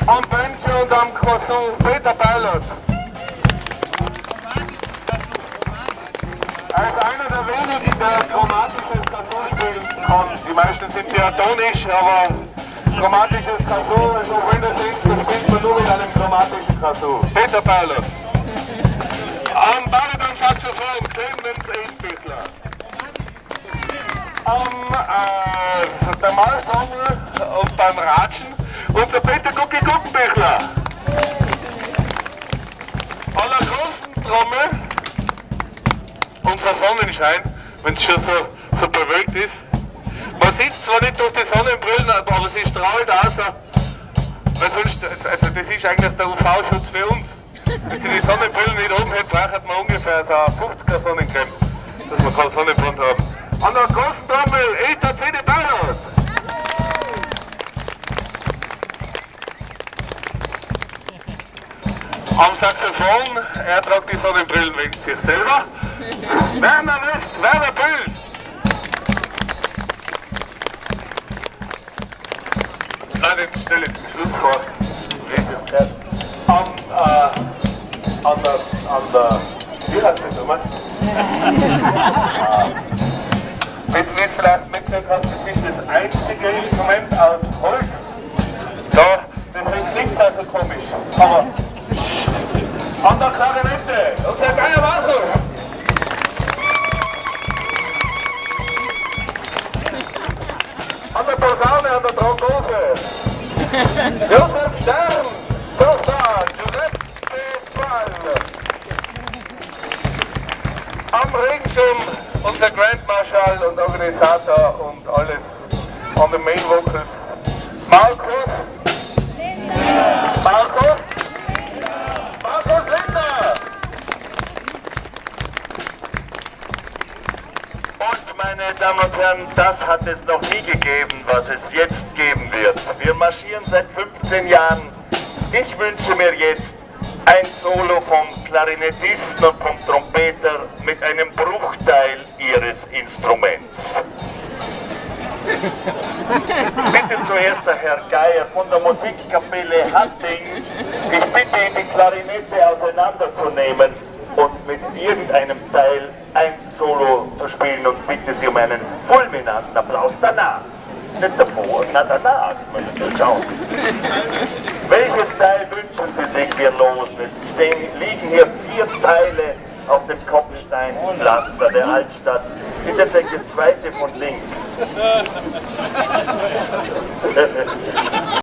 Am Banjo und am Cede-Perlot. Er ist einer der wenigen, der chromatisches Kazoo spielen kann. Die meisten sind diatonisch, aber chromatisches Kazoo, also wenn das ist, dann spielt man nur mit einem chromatischen Kazoo. Cede-Perlot. Am Baritone-Saxophon Clemens Ebenbichler. Der Malsammler und beim Ratschen und der Guggenbichler. An der großen Trommel, unser Sonnenschein, wenn es schon so bewölkt ist. Man sieht zwar nicht durch die Sonnenbrillen, aber sie strahlt aus. Weil sonst, also das ist eigentlich der UV-Schutz für uns. Wenn sie die Sonnenbrillen nicht oben hätten, braucht man ungefähr so 50er Sonnencreme, dass wir keine Sonnenbrand haben. An der großen Trommel ist der Cede-Perlot. Am Saxophon, er tragt die Sonnenbrillen wegen sich selber. Werner West, Werner Büls. Nein, den stelle ich zum Schluss vor. Wie heißt das nochmal? Wenn du jetzt vielleicht mitnehmen kannst, das ist das einzige Instrument aus Holz. Ja, deswegen klingt das so komisch. Aber an der Clarinette, unser Geyr Markus. An der Posaune, an der Trombone. Josef Stern, Sosa, Giuseppe Fall. Am Regenschirm unser Grand Marshal und Organisator und alles an den Main Vocals. Markus. Markus. Markus Linder. Und meine Damen und Herren, das hat es noch nie gegeben, was es jetzt geben wird. Wir marschieren seit 15 Jahren. Ich wünsche mir jetzt ein Solo vom Klarinettisten und vom Trompeter mit einem Bruchteil ihres Instruments. Bitte zuerst der Herr Geyr von der Musikkapelle Hatting. Ich bitte ihn, die Klarinette auseinanderzunehmen und mit irgendeinem Teil ein Solo zu spielen und bitte Sie um einen fulminanten Applaus danach. Nicht davor, na danach, wenn Sie so schauen. Welches Teil wünschen Sie sich, wir losen? Es liegen hier 4 Teile auf dem Kopfsteinpflaster der Altstadt. Bitte zeigt das zweite von links.